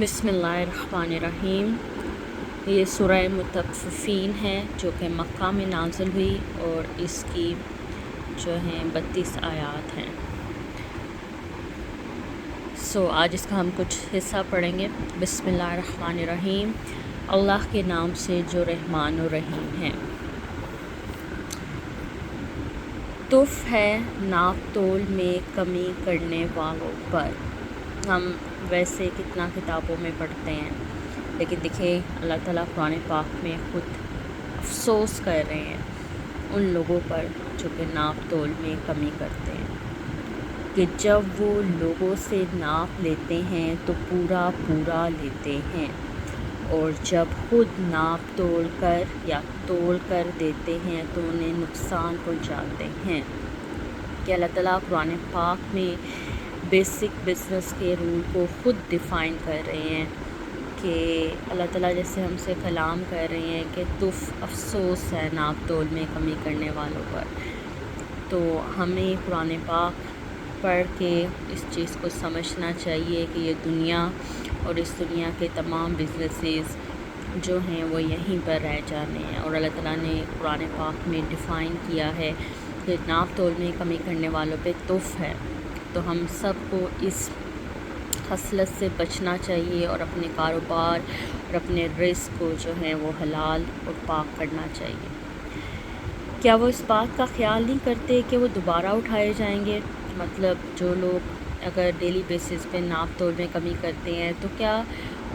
बिस्मिल्लाहिर्रहमानिर्रहीम। ये सूरह मुतफ़्फ़िफ़ीन है जो कि मक्का में नाज़िल हुई और इसकी जो हैं 32 आयात हैं। आज इसका हम कुछ हिस्सा पढ़ेंगे। बिस्मिल्लाहिर्रहमानिर्रहीम। अल्लाह के नाम से जो रहमान और रहीम है। तुफ़ है नाप तोल में कमी करने वालों पर। हम वैसे कितना किताबों में पढ़ते हैं, लेकिन देखिए अल्लाह ताला कुरान पाक में ख़ुद अफसोस कर रहे हैं उन लोगों पर जो कि नाप तोल में कमी करते हैं, कि जब वो लोगों से नाप लेते हैं तो पूरा पूरा लेते हैं, और जब खुद नाप तोल कर या तोल कर देते हैं तो उन्हें नुकसान पहुंचाते हैं। कि अल्लाह ताला कुरान पाक में बेसिक बिज़नेस के रूल को ख़ुद डिफ़ाइन कर रहे हैं, कि अल्लाह ताला जैसे हमसे कलाम कर रहे हैं कि तुफ़ अफसोस है नाप तोल में कमी करने वालों पर। तो हमें कुरान पाक पढ़ के इस चीज़ को समझना चाहिए कि ये दुनिया और इस दुनिया के तमाम बिज़नेसेस जो हैं वो यहीं पर रह जाने हैं, और अल्लाह ताला ने कुरान पाक में डिफ़ाइन किया है कि नाप तोल में कमी करने वालों पे तुफ़ है। तो हम सबको इस खसलत से बचना चाहिए और अपने कारोबार और अपने रिस्क को जो है वो हलाल और पाक करना चाहिए। क्या वो इस बात का ख्याल नहीं करते कि वो दोबारा उठाए जाएंगे? मतलब जो लोग अगर डेली बेसिस पे नाप तोल में कमी करते हैं, तो क्या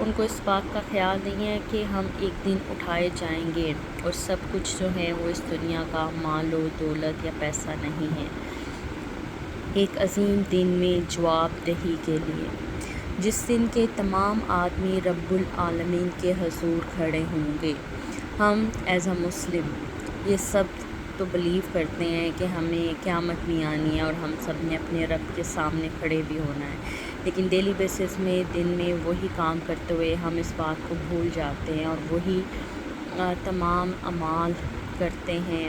उनको इस बात का ख्याल नहीं है कि हम एक दिन उठाए जाएंगे और सब कुछ जो है वो इस दुनिया का मालो दौलत या पैसा नहीं है। एक अजीम दिन में जवाबदेही के लिए, जिस दिन के तमाम आदमी रब्बुल आलमीन के हजूर खड़े होंगे। हम एज़ अ मुस्लिम ये सब तो बिलीव करते हैं कि हमें क़यामत भी आनी है और हम सब ने अपने रब के सामने खड़े भी होना है, लेकिन डेली बेसिस में दिन में वही काम करते हुए हम इस बात को भूल जाते हैं और वही तमाम अमाल करते हैं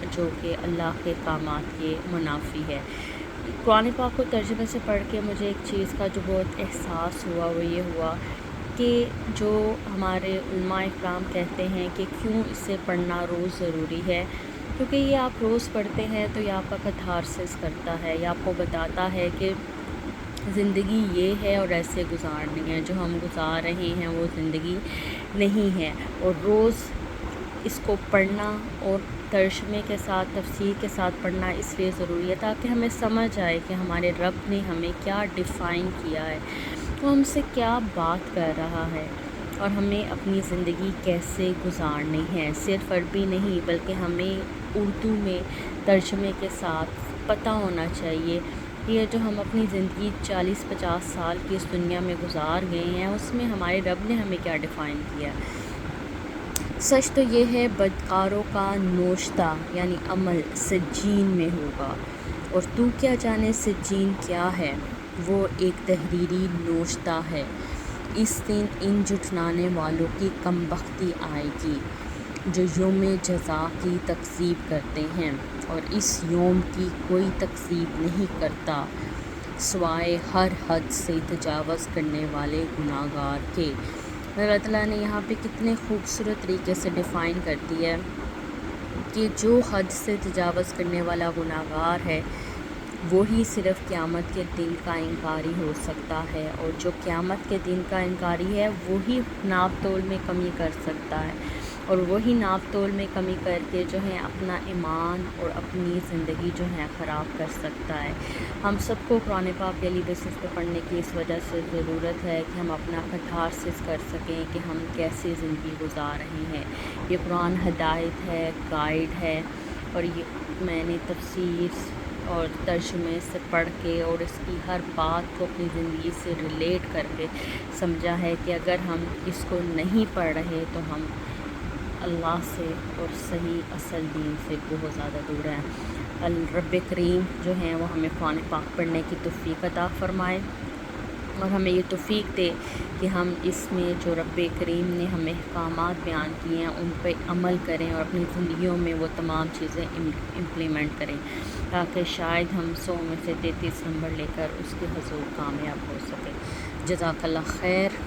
जो कि अल्लाह के कामात के मुनाफी है। कुरान पाक को तर्जुमे से पढ़ के मुझे एक चीज़ का जो बहुत एहसास हुआ वो ये हुआ कि जो हमारे उलमा इकराम कहते हैं कि क्यों इसे पढ़ना रोज़ ज़रूरी है, क्योंकि ये आप रोज़ पढ़ते हैं तो ये आपका कथारसिस करता है, या आपको बताता है कि ज़िंदगी ये है और ऐसे गुजारनी है, जो हम गुजार रहे हैं वो ज़िंदगी नहीं है। और रोज़ इसको पढ़ना और तर्जुमे के साथ तफसीर के साथ पढ़ना इसलिए ज़रूरी है ताकि हमें समझ आए कि हमारे रब ने हमें क्या डिफ़ाइन किया है, वो हमसे क्या बात कर रहा है और हमें अपनी ज़िंदगी कैसे गुजारनी है। सिर्फ़ अरबी नहीं बल्कि हमें उर्दू में तर्जुमे के साथ पता होना चाहिए। ये जो हम अपनी ज़िंदगी 40-50 साल की इस दुनिया में गुजार गए हैं, उसमें हमारे रब ने हमें क्या डिफ़ाइन किया। सच तो ये है, बदकारों का नोश्ता यानी अमल सज्जीन में होगा, और तू क्या जाने सज्जीन क्या है। वो एक तहरीरी नोश्ता है। इस दिन इन जुटनाने वालों की कमबख्ती आएगी जो योम जज़ा की तकज़ीब करते हैं, और इस योम की कोई तकज़ीब नहीं करता सिवाय हर हद से तजावज़ करने वाले गुनाहगार के। अल्लाह ताला ने यहाँ पे कितने खूबसूरत तरीके से डिफ़ाइन कर दिया है कि जो हद से तजावज़ करने वाला गुनाहगार है वही सिर्फ़ क़यामत के दिन का इंकारी हो सकता है, और जो क़यामत के दिन का इंकारी है वही नाप तोल में कमी कर सकता है, और वही नाप तोल में कमी करके जो है अपना ईमान और अपनी ज़िंदगी जो है ख़राब कर सकता है। हम सबको कुरान पाक डेली बेसिस पे पढ़ने की इस वजह से ज़रूरत है कि हम अपना कथारसिस कर सकें कि हम कैसी ज़िंदगी गुजार रहे हैं। ये कुरान हिदायत है, गाइड है, और ये मैंने तफसीर और तर्जुमे से पढ़ के और इसकी हर बात को अपनी ज़िंदगी से रिलेट करके समझा है कि अगर हम इसको नहीं पढ़ रहे तो हम अल्लाह से और सही असल दीन से बहुत ज़्यादा दूर हैं। रब करीम जो हैं वो हमें कुरान पाक पढ़ने की तौफ़ीक़ अता फ़रमाए, और हमें ये तौफ़ीक़ दे कि हम इसमें जो रब करीम ने हमें अहकामात बयान किए हैं उन पर अमल करें और अपनी ज़िंदगियों में वो तमाम चीज़ें इम्प्लीमेंट करें, ताकि शायद हम 100 में से 33 नंबर लेकर उसके हुज़ूर कामयाब हो सकें। जज़ाकल्लाह खैर।